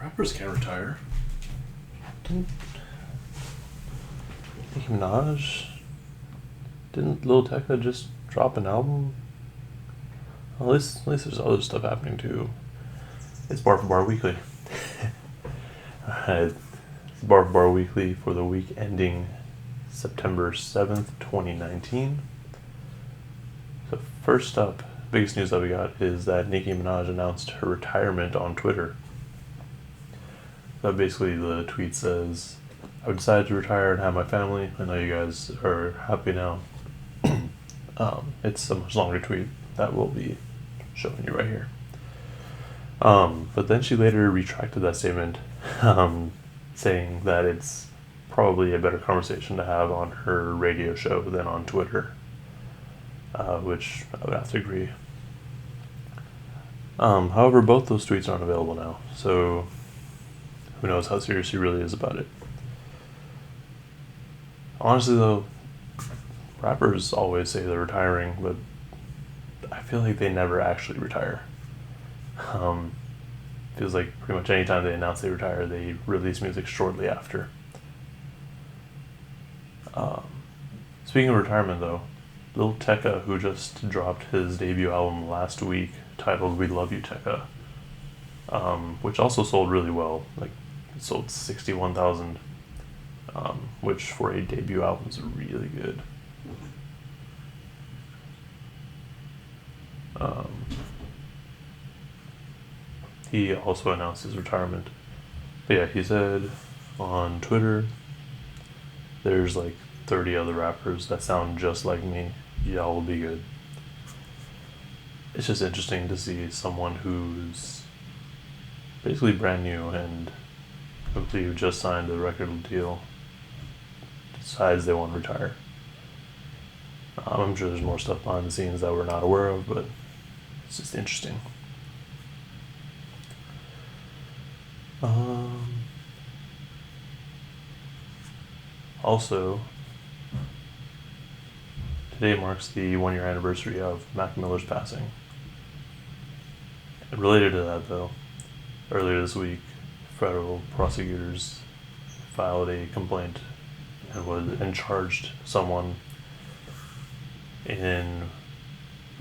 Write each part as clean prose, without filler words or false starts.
Rappers can't retire. Didn't Nicki Minaj? Didn't Lil Tecca just drop an album? Well, at least there's other stuff happening too. It's Bar for Bar Weekly. It's Bar for Bar Weekly for the week ending September 7th, 2019. So first up, biggest news that we got is that Nicki Minaj announced her retirement on Twitter. So basically the tweet says, "I've decided to retire and have my family. I know you guys are happy now." It's a much longer tweet that we'll be showing you right here. But then she later retracted that statement, saying that it's probably a better conversation to have on her radio show than on Twitter, which I would have to agree. However, both those tweets aren't available now, so who knows how serious she really is about it. Honestly though, rappers always say they're retiring, but I feel like they never actually retire. Feels like pretty much anytime they announce they retire, they release music shortly after. Speaking of retirement though, Lil Tecca, who just dropped his debut album last week titled We Love You Tecca, which also sold really well. Like, it sold 61,000, which for a debut album is really good. He also announced his retirement. But yeah, he said on Twitter, "There's like 30 other rappers that sound just like me. Y'all will be good." It's just interesting to see someone who's basically brand new and who just signed a record deal decides they want to retire. I'm sure there's more stuff behind the scenes that we're not aware of, but it's just interesting. Also, today marks the 1 year anniversary of Mac Miller's passing. And related to that though, earlier this week, federal prosecutors filed a complaint and charged someone in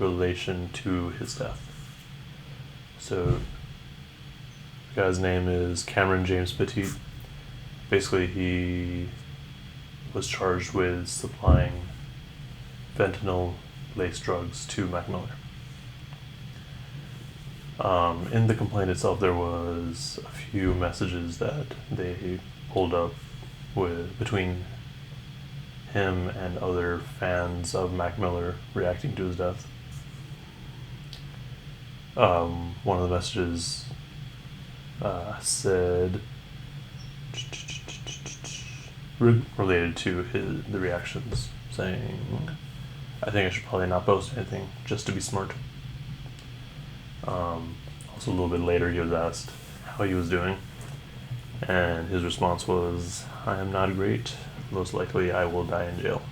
relation to his death. So the guy's name is Cameron James Petit. Basically, he was charged with supplying fentanyl-laced drugs to Mac Miller. In the complaint itself, there was a few messages that they pulled up between him and other fans of Mac Miller reacting to his death. One of the messages said, related to the reactions, saying, "I think I should probably not post anything just to be smart." Also a little bit later he was asked how he was doing, and his response was, "I am not great. Most likely I will die in jail."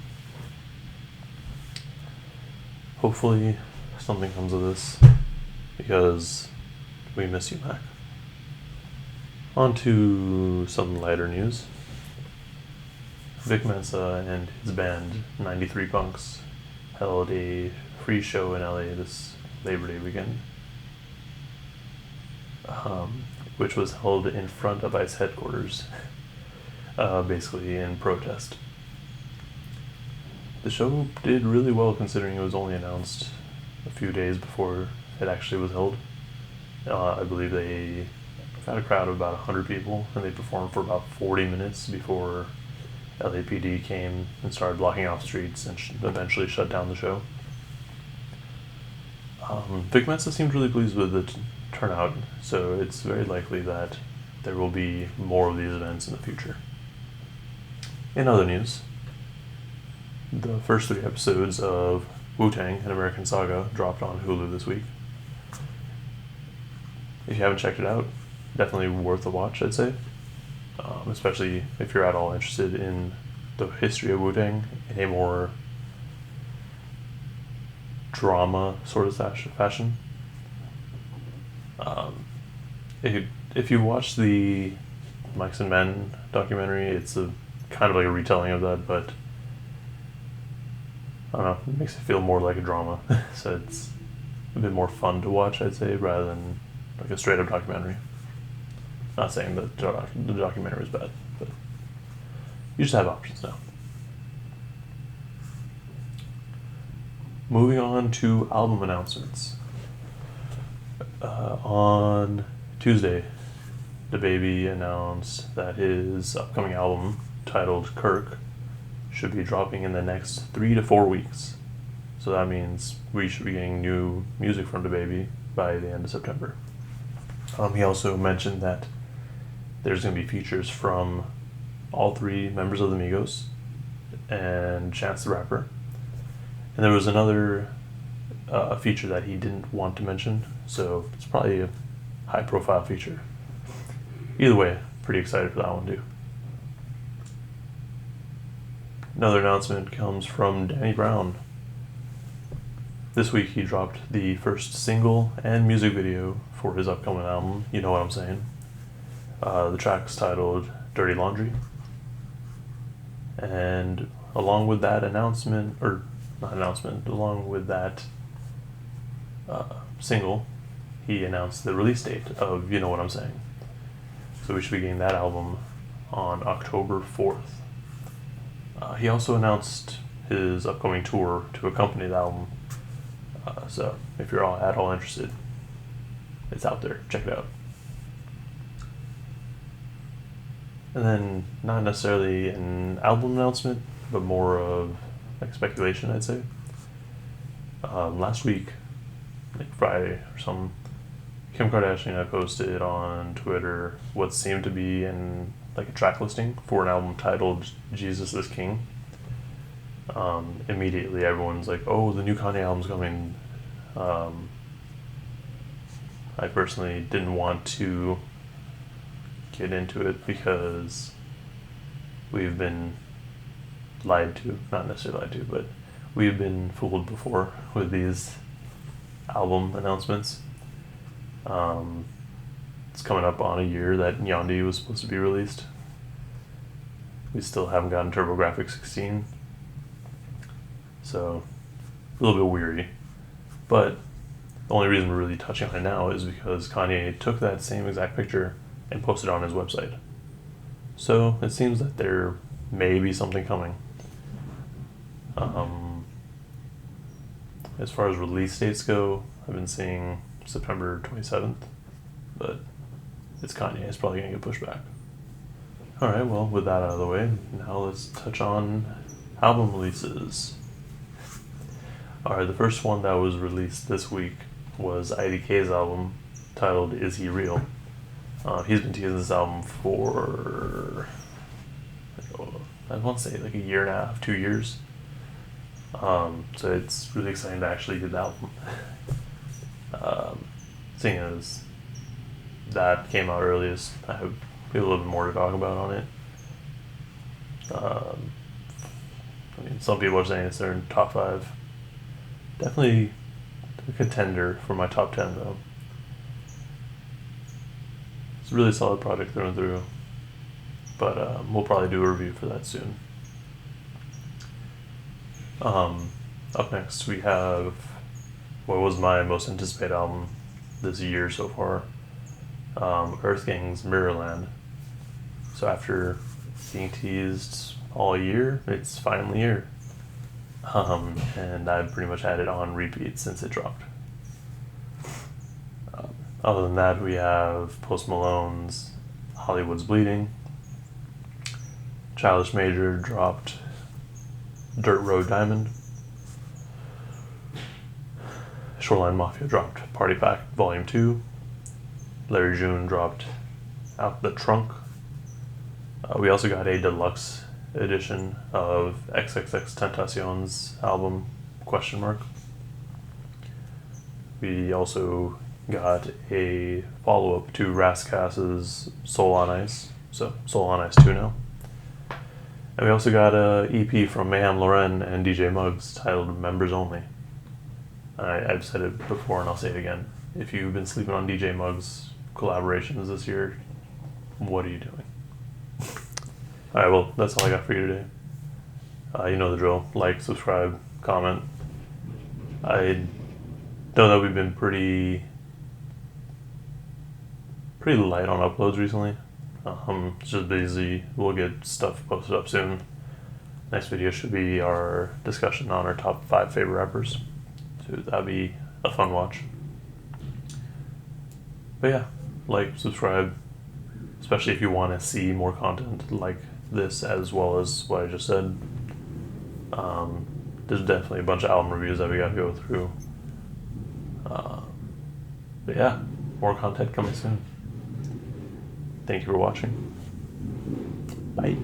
Hopefully something comes of this, because we miss you, Mac. On to some lighter news. Vic Mensa and his band 93 Punks held a free show in LA this Labor Day weekend, which was held in front of ICE headquarters, basically in protest. The show did really well considering it was only announced a few days before it actually was held. I believe they got a crowd of about 100 people, and they performed for about 40 minutes before LAPD came and started blocking off streets and eventually shut down the show. Vic Mensa seemed really pleased with the turnout, so it's very likely that there will be more of these events in the future. In other news, the first 3 episodes of Wu-Tang: An American Saga dropped on Hulu this week. If you haven't checked it out, definitely worth a watch, I'd say. Especially if you're at all interested in the history of Wu-Tang in a more drama sort of fashion. if you watch the Mics and Men documentary, it's a kind of like a retelling of that, but I don't know, it makes it feel more like a drama. So it's a bit more fun to watch, I'd say, rather than like a straight up documentary. Not saying that the documentary is bad, but you just have options now. Moving on to album announcements. On Tuesday, DaBaby announced that his upcoming album, titled Kirk, should be dropping in the next 3 to 4 weeks. So that means we should be getting new music from DaBaby by the end of September. He also mentioned that there's going to be features from all 3 members of the Migos and Chance the Rapper. And there was another feature that he didn't want to mention, so it's probably a high-profile feature. Either way, pretty excited for that one too. Another announcement comes from Danny Brown. This week he dropped the first single and music video for his upcoming album, You Know What I'm Saying. The track's titled Dirty Laundry. And along with that along with that single, he announced the release date of You Know What I'm Saying. So we should be getting that album on October 4th. He also announced his upcoming tour to accompany the album. So if you're at all interested, it's out there. Check it out. And then not necessarily an album announcement, but more of like speculation, I'd say. Last week, like Friday or something, Kim Kardashian had posted on Twitter what seemed to be a track listing for an album titled Jesus is King. Immediately everyone's like, oh, the new Kanye album's coming. I personally didn't want to get into it because we've been lied to, not necessarily lied to, but we've been fooled before with these album announcements. It's coming up on a year that Yandhi was supposed to be released. We still haven't gotten TurboGrafx 16, so a little bit weary. But the only reason we're really touching on it now is because Kanye took that same exact picture and posted it on his website. So it seems that there may be something coming. As far as release dates go, I've been seeing September 27th, but it's Kanye. It's probably going to get pushed back. Alright, well, with that out of the way, now let's touch on album releases. Alright, the first one that was released this week was IDK's album titled Is He Real? He's been teasing this album for, I want to say like a year and a half, 2 years. So it's really exciting to actually get the album. Seeing as that came out earliest, I have a little bit more to talk about on it. Some people are saying it's their top 5. Definitely a contender for my top 10 though. It's a really solid project through and through, but we'll probably do a review for that soon. Up next we have what was my most anticipated album this year so far, Earth Gang's Mirrorland. So after being teased all year, it's finally here. And I've pretty much had it on repeat since it dropped. Other than that, we have Post Malone's Hollywood's Bleeding. Childish Major dropped Dirt Road Diamond. Shoreline Mafia dropped Party Pack Volume 2. Larry June dropped Out the Trunk. We also got a deluxe edition of XXXTentacion's album, ? We also got a follow-up to Rascas's Soul on Ice, so Soul on Ice 2 now. And we also got a EP from Mayhem Lauren and DJ Muggs titled Members Only. I've said it before and I'll say it again. If you've been sleeping on DJ Muggs, collaborations this year, what are you doing? Alright, well, that's all I got for you today. You know the drill. Like, subscribe, comment. I know that we've been pretty light on uploads recently. It's just busy. We'll get stuff posted up soon. Next video should be our discussion on our top 5 favorite rappers. So that'd be a fun watch. But yeah, like, subscribe, especially if you want to see more content like this as well as what I just said. There's definitely a bunch of album reviews that we gotta go through. But yeah, more content coming soon. Thank you for watching. Bye.